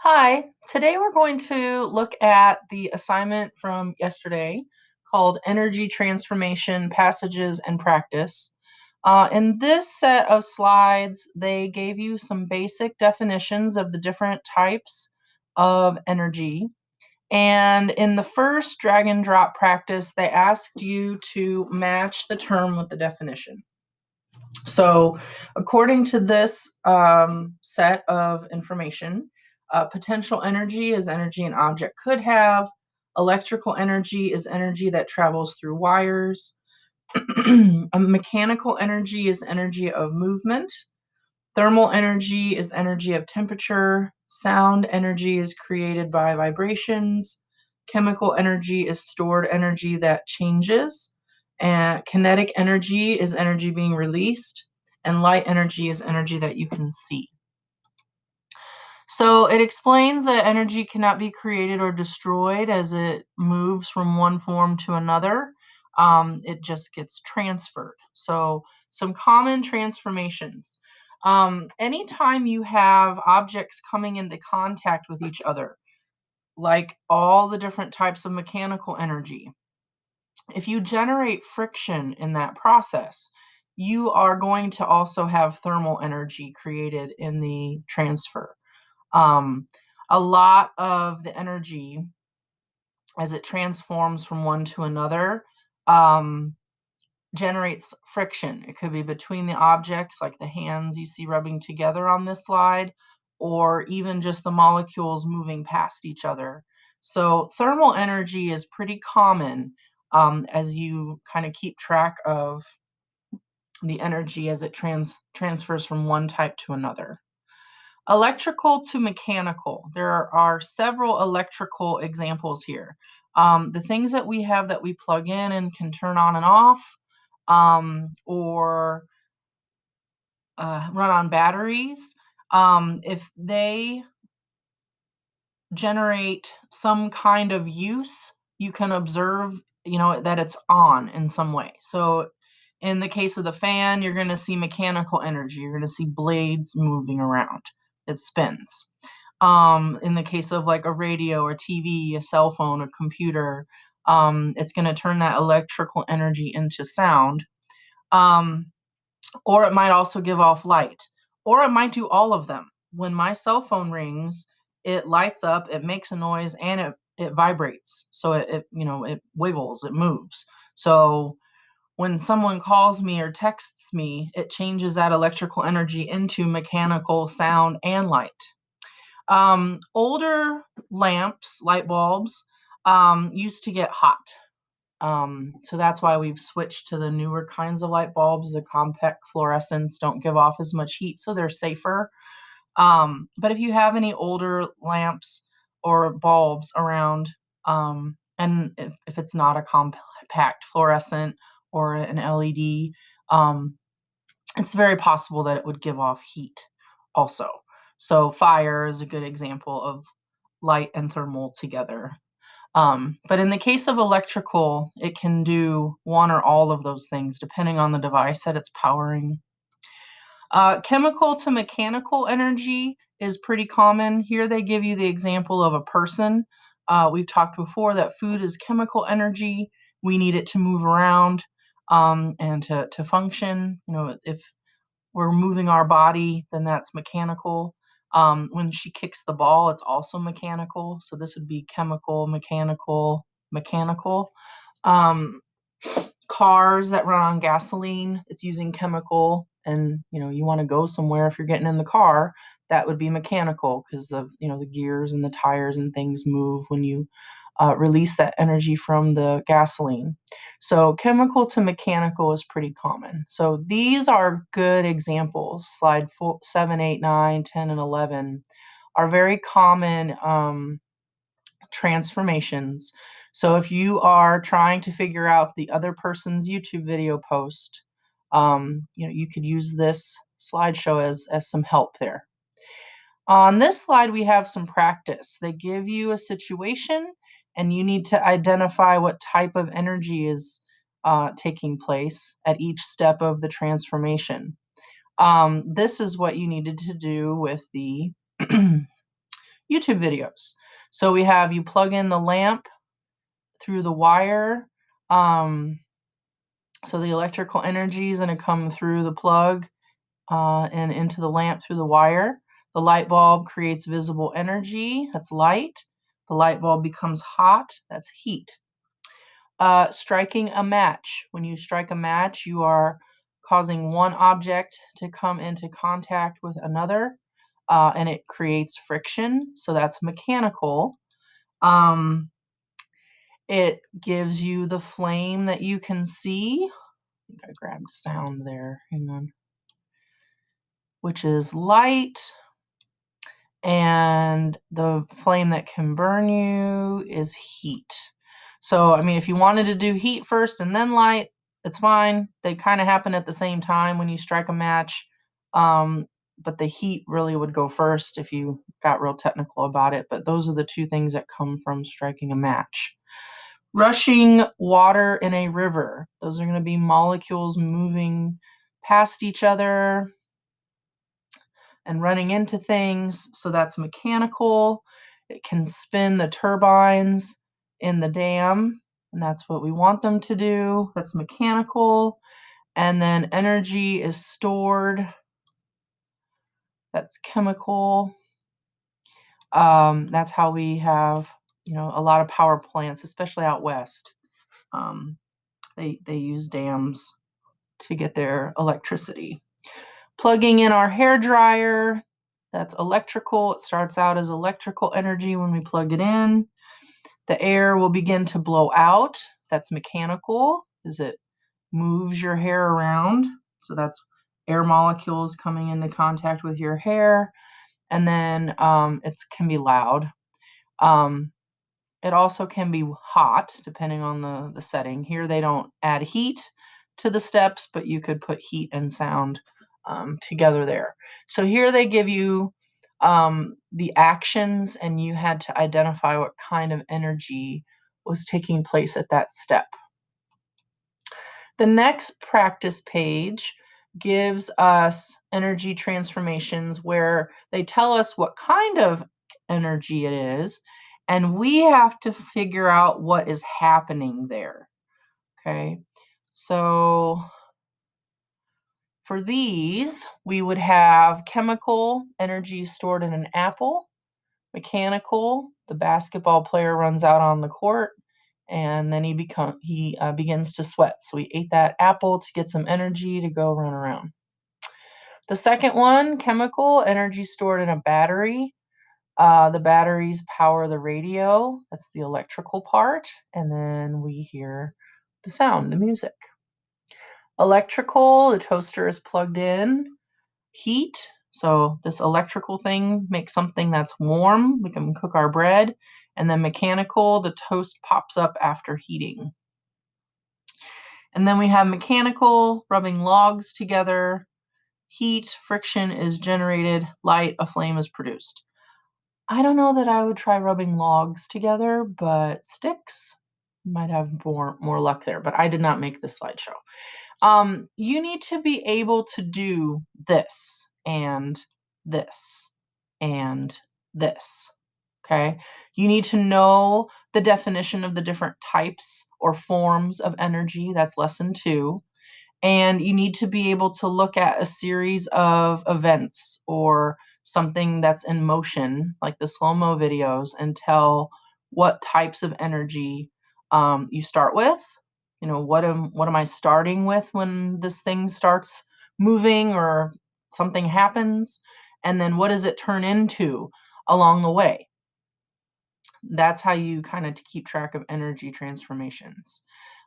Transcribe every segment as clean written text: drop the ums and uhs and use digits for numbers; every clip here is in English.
Hi, today we're going to look at the assignment from yesterday called Energy Transformation Passages and Practice. In this set of slides, they gave you some basic definitions of the different types of energy. And in the first drag and drop practice, they asked you to match the term with the definition. So, according to this set of information, potential energy is energy an object could have. Electrical energy is energy that travels through wires. Mechanical energy is energy of movement. Thermal energy is energy of temperature. Sound energy is created by vibrations. Chemical energy is stored energy that changes. And kinetic energy is energy being released. And light energy is energy that you can see. So it explains that energy cannot be created or destroyed as it moves from one form to another. It just gets transferred. So some common transformations. Anytime you have objects coming into contact with each other, like all the different types of mechanical energy, if you generate friction in that process, you are going to also have thermal energy created in the transfer. Um, a lot of the energy as it transforms from one to another generates friction. It could be between the objects, like the hands you see rubbing together on this slide, or even just the molecules moving past each other. So thermal energy is pretty common as you kind of keep track of the energy as it transfers from one type to another. Electrical to mechanical. There are several electrical examples here. The things that we have that we plug in and can turn on and off, or run on batteries, if they generate some kind of use, you can observe, that it's on in some way. So in the case of the fan, you're going to see mechanical energy. You're going to see blades moving around. It spins. In the case of like a radio or TV, a cell phone, a computer, it's going to turn that electrical energy into sound. Or it might also give off light. Or it might do all of them. When my cell phone rings, it lights up, it makes a noise, and it vibrates. So it wiggles, it moves. So when someone calls me or texts me, it changes that electrical energy into mechanical sound and light. Older lamps, light bulbs, used to get hot. So that's why we've switched to the newer kinds of light bulbs. The compact fluorescents don't give off as much heat, so they're safer. But if you have any older lamps or bulbs around, and if it's not a compact fluorescent or an LED, it's very possible that it would give off heat also. So fire is a good example of light and thermal together. But in the case of electrical, it can do one or all of those things depending on the device that it's powering. Chemical to mechanical energy is pretty common. Here they give you the example of a person. We've talked before that food is chemical energy. We need it to move around and to function. If we're moving our body, then that's mechanical. When she kicks the ball, it's also mechanical. So this would be chemical, mechanical, mechanical. Um, Cars that run on gasoline, it's using chemical. And you want to go somewhere. If you're getting in the car, that would be mechanical, because of the gears and the tires and things move when you release that energy from the gasoline. So chemical to mechanical is pretty common. So these are good examples. Slide 7, 8, 9, 10, and 11 are very common transformations. So if you are trying to figure out the other person's YouTube video post, you could use this slideshow as some help there. On this slide, we have some practice. They give you a situation, and you need to identify what type of energy is taking place at each step of the transformation. This is what you needed to do with the YouTube videos. So we have you plug in the lamp through the wire. So the electrical energy is going to come through the plug and into the lamp through the wire. The light bulb creates visible energy, that's light. The light bulb becomes hot, that's heat. Striking a match. When you strike a match, you are causing one object to come into contact with another, and it creates friction, so that's mechanical. It gives you the flame that you can see. I think I grabbed sound there, hang on. Which is light. And the flame that can burn you is heat. So, I mean, if you wanted to do heat first and then light, it's fine. They kind of happen at the same time when you strike a match. But the heat really would go first if you got real technical about it. But those are the two things that come from striking a match. Rushing water in a river. Those are going to be molecules moving past each other and running into things. So that's mechanical. It can spin the turbines in the dam, and that's what we want them to do. That's mechanical. And then energy is stored. That's chemical. That's how we have, a lot of power plants, especially out west. They use dams to get their electricity. Plugging in our hair dryer, that's electrical. It starts out as electrical energy when we plug it in. The air will begin to blow out. That's mechanical, as it moves your hair around. So that's air molecules coming into contact with your hair. And then it can be loud. It also can be hot, depending on the setting. Here they don't add heat to the steps, but you could put heat and sound together there. So here they give you the actions, and you had to identify what kind of energy was taking place at that step. The next practice page gives us energy transformations where they tell us what kind of energy it is, and we have to figure out what is happening there. Okay, so for these, we would have chemical energy stored in an apple, mechanical, the basketball player runs out on the court, and then he begins to sweat. So he ate that apple to get some energy to go run around. The second one, chemical energy stored in a battery. The batteries power the radio. That's the electrical part. And then we hear the sound, the music. Electrical, the toaster is plugged in. Heat, so this electrical thing makes something that's warm. We can cook our bread. And then mechanical, the toast pops up after heating. And then we have mechanical, rubbing logs together. Heat, friction is generated. Light, a flame is produced. I don't know that I would try rubbing logs together, but sticks might have more luck there. But I did not make this slideshow. You need to be able to do this and this and this. Okay. You need to know the definition of the different types or forms of energy. That's lesson 2. And you need to be able to look at a series of events or something that's in motion, like the slow-mo videos, and tell what types of energy you start with. What am I starting with when this thing starts moving or something happens? And then what does it turn into along the way? That's how you kind of keep track of energy transformations.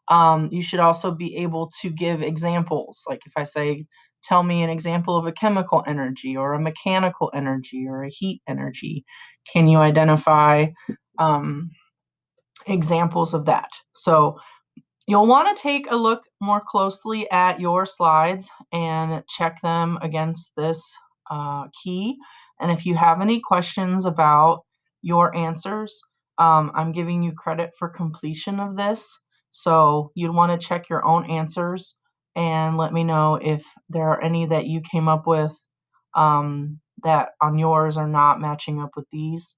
You should also be able to give examples. Like if I say, tell me an example of a chemical energy or a mechanical energy or a heat energy, can you identify examples of that? So you'll want to take a look more closely at your slides and check them against this key. And if you have any questions about your answers, I'm giving you credit for completion of this. So you'd want to check your own answers and let me know if there are any that you came up with that on yours are not matching up with these.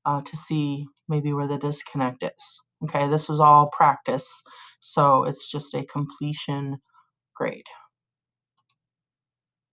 to see maybe where the disconnect is. Okay, this was all practice, so it's just a completion grade.